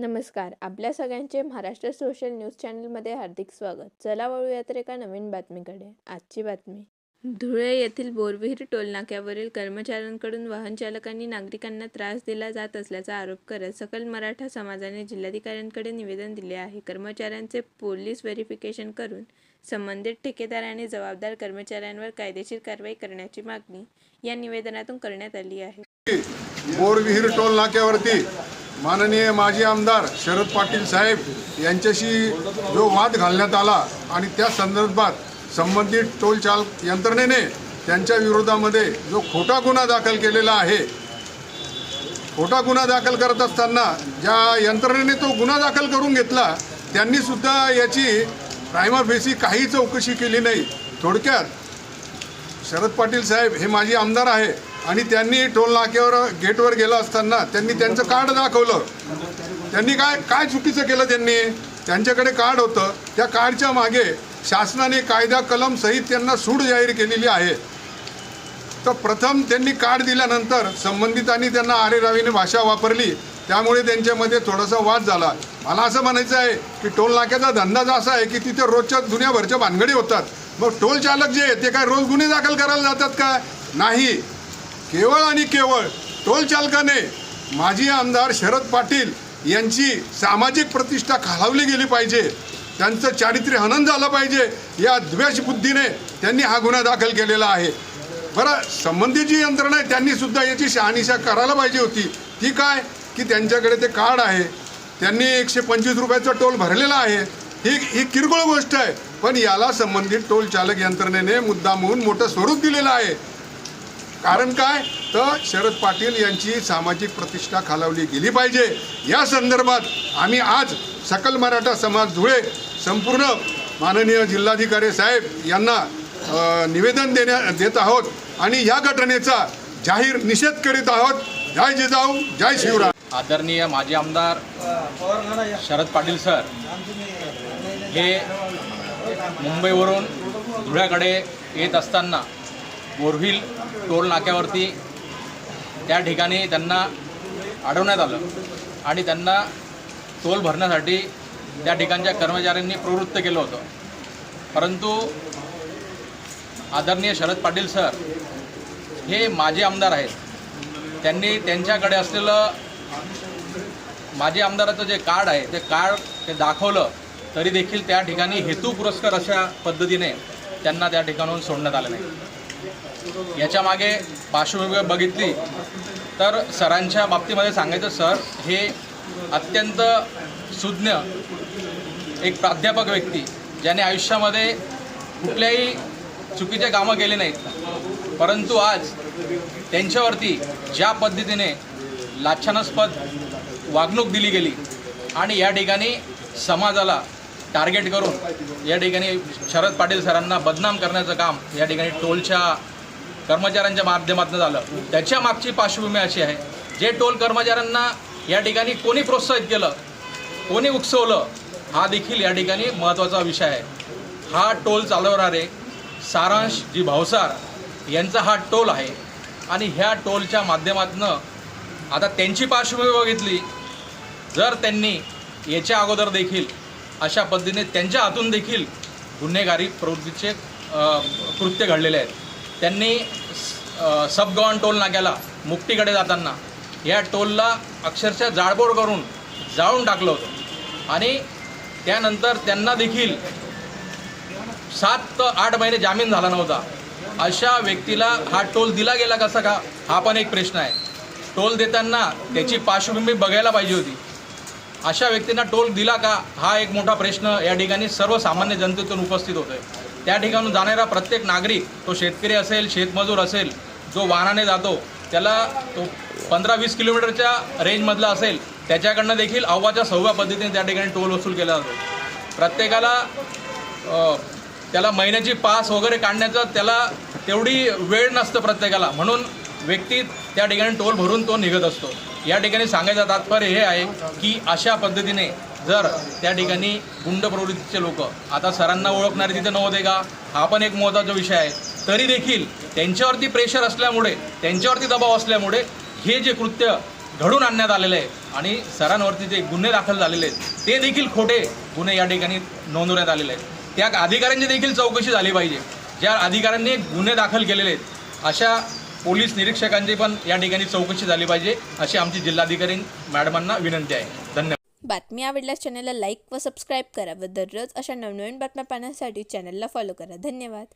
नमस्कार. आपल्या सगळ्यांचे महाराष्ट्र सोशल न्यूज चॅनलमध्ये हार्दिक स्वागत. चला वळूया तर एका नवीन बातमीकडे. आजची बातमी. धुळे येथील बोरविहीर टोलनाक्यावरील कर्मचाऱ्यांकडून वाहन चालकांनी नागरिकांना त्रास दिला जात असल्याचा आरोप करत सकल मराठा समाजाने जिल्हाधिकाऱ्यांकडे निवेदन दिले आहे. कर्मचाऱ्यांचे पोलीस व्हेरिफिकेशन करून संबंधित ठेकेदार आणि जबाबदार कर्मचाऱ्यांवर कायदेशीर कारवाई करण्याची मागणी या निवेदनातून करण्यात आली आहे. बोरविहीर टोल नाक्यावरती माननीय माजी आमदार शरद पाटील साहेब यांच्याशी जो वाद घालण्यात आला आणि त्या संदर्भात संबंधित टोल चालक यंत्रणेने त्यांच्या विरोधामध्ये जो खोटा गुन्हा दाखल केलेला आहे, खोटा गुन्हा दाखल करत असताना ज्या यंत्रणेने तो गुन्हा दाखल करून घेतला त्यांनी सुद्धा याची प्रायमा फेसी काही चौकशी केली नाही. थोडक्यात शरद पाटील साहेब हे माजी आमदार आहे आणि त्यांनी टोल नाक्यावर गेटवर गेला असताना त्यांनी त्यांचं कार्ड दाखवलं. त्यांनी काय चुकीचं केलं? त्यांच्याकडे कार्ड होतं. त्या कार्डच्या मागे शासनाने कायदा कलम सहित त्यांना सूट जाहीर केलेली आहे. तर प्रथम त्यांनी कार्ड दिल्यानंतर संबंधितांनी त्यांना आरेरावीने भाषा वापरली, त्यामुळे त्यांच्यामध्ये थोडासा वाद झाला. मला असं म्हणायचं आहे की टोल नाक्याचा धंदाच असा आहे की तिथे रोजच्या दुनियाभरच्या भानगडी होतात. मग टोल चालक जे ते काय रोज गुन्हे दाखल करायला जातात का? नाही. केवळ आणि केवळ टोल चालकाने माजी आमदार शरद पाटील यांची सामाजिक प्रतिष्ठा खालावली गेली पाहिजे, त्यांचं चारित्र्य हनन झालं पाहिजे या द्वेष बुद्धीने त्यांनी हा गुन्हा दाखल केलेला आहे. बरं, संबंधित जी यंत्रणा आहे त्यांनी सुद्धा याची शहानिशा करायला पाहिजे होती. ती काय की त्यांच्याकडे ते कार्ड आहे, त्यांनी 125 रुपयाचा टोल भरलेला आहे. ही किरकोळ गोष्ट आहे, पण याला संबंधित टोल चालक यंत्रणेने मुद्दामहून मोठं स्वरूप दिलेलं आहे. कारण काय तर शरद पाटील यांची सामाजिक प्रतिष्ठा खालावली गेली पाहिजे. या संदर्भात आम्ही आज सकल मराठा समाज धुळे संपूर्ण माननीय जिल्हाधिकारी साहेब यांना निवेदन देत आहोत आणि या घटनेचा जाहीर निषेध करीत आहोत. जय जिजाऊ, जय शिवराय. आदरणीय माजी आमदार शरद पाटील सर हे मुंबईवरून धुळ्याकडे येत असताना बोरविहीर टोल नाक्यावरती त्या ठिकाणी त्यांना अडवण्यात आलं आणि त्यांना टोल भरण्यासाठी त्या ठिकाणच्या कर्मचाऱ्यांनी प्रवृत्त केलं होतं. परंतु आदरणीय शरद पाटील सर हे माजी आमदार आहेत. त्यांनी त्यांच्याकडे असलेलं माजी आमदाराचं जे कार्ड आहे ते दाखवलं तरी देखील त्या ठिकाणी हेतुपुरस्सर अशा पद्धतीने त्यांना त्या ठिकाणाहून सोडण्यात आलं नाही. याच्या मागे पार्श्वभूमी बघितली तर सरांच्या बाबतीमध्ये सांगायचं, सर हे अत्यंत सुज्ञ एक प्राध्यापक व्यक्ती ज्याने आयुष्यामध्ये कुठल्याही चुकीचे कामं केले नाहीत, परंतु आज त्यांच्यावरती ज्या पद्धतीने लाछनास्पद वागणूक दिली गेली आणि या ठिकाणी समाजाला टार्गेट करून या ठिकाणी शरद पाटील सरांना बदनाम करण्याचं काम या ठिकाणी टोलच्या कर्मचाऱ्यांच्या माध्यमातून झालं. त्याच्या मागची पार्श्वभूमी अशी आहे, जे टोल कर्मचाऱ्यांना या ठिकाणी कोणी प्रोत्साहित केलं, कोणी उकसवलं, हा देखील या ठिकाणी महत्त्वाचा विषय आहे. हा टोल चालवणारे सारांश जी भावसार यांचा हा टोल आहे आणि ह्या टोलच्या माध्यमातून आता त्यांची पार्श्वभूमी बघितली, जर त्यांनी याच्या अगोदर देखील अशा पद्धतीने त्यांच्या हातून देखील गुन्हेगारी प्रवृत्तीचे कृत्य घडलेले आहेत. त्यांनी सबगव्हाण टोल नाक्याला मुक्तीकडे जाताना या टोलला अक्षरशः जाळपोळ करून जाळून टाकलं होतं आणि त्यानंतर त्यांना देखील 7 ते 8 महिने जामीन झाला नव्हता. अशा व्यक्तीला हा टोल दिला गेला कसा का, हा पण एक प्रश्न आहे. टोल देताना त्याची पार्श्वभूमी बघायला पाहिजे होती. अशा व्यक्तींना टोल दिला का, हा एक मोठा प्रश्न या ठिकाणी सर्वसामान्य जनतेतून उपस्थित होतो आहे. त्या ठिकाणून जाणारा प्रत्येक नागरिक, तो शेतकरी असेल, शेतमजूर असेल, जो वाहनाने जातो त्याला तो 15-20 किलोमीटरच्या रेंजमधला असेल त्याच्याकडनं देखील अव्वाच्या सव्वा पद्धतीने त्या ठिकाणी टोल वसूल केला जातो. प्रत्येकाला त्याला महिन्याची पास वगैरे काढण्याचं त्याला तेवढी वेळ नसतं प्रत्येकाला, म्हणून व्यक्ती त्या ठिकाणी टोल भरून तो निघत असतो. या ठिकाणी सांगायचं तात्पर्य हे आहे की अशा पद्धतीने जर त्या ठिकाणी गुंड प्रवृत्तीचे लोक, आता सरांना ओळखणारे तिथे नव्हते का, हा पण एक महत्त्वाचा विषय आहे, तरी देखील त्यांच्यावरती प्रेशर असल्यामुळे, त्यांच्यावरती दबाव असल्यामुळे हे जे कृत्य घडून आणण्यात आलेलं आहे आणि सरांवरती जे गुन्हे दाखल झालेले आहेत ते देखील खोटे गुन्हे या ठिकाणी नोंदवण्यात आलेले आहेत. त्या अधिकाऱ्यांची देखील चौकशी झाली पाहिजे. ज्या अधिकाऱ्यांनी गुन्हे दाखल केलेले आहेत अशा पोलीस निरीक्षकांची पण या ठिकाणी चौकशी झाली पाहिजे अशी आमची जिल्हाधिकारी मॅडमांना विनंती आहे. धन्यवाद. बातमी आवडल्यास चॅनलला लाईक व सबस्क्राईब करा व दररोज अशा नवनवीन बातम्या पाहण्यासाठी चॅनलला फॉलो करा. धन्यवाद.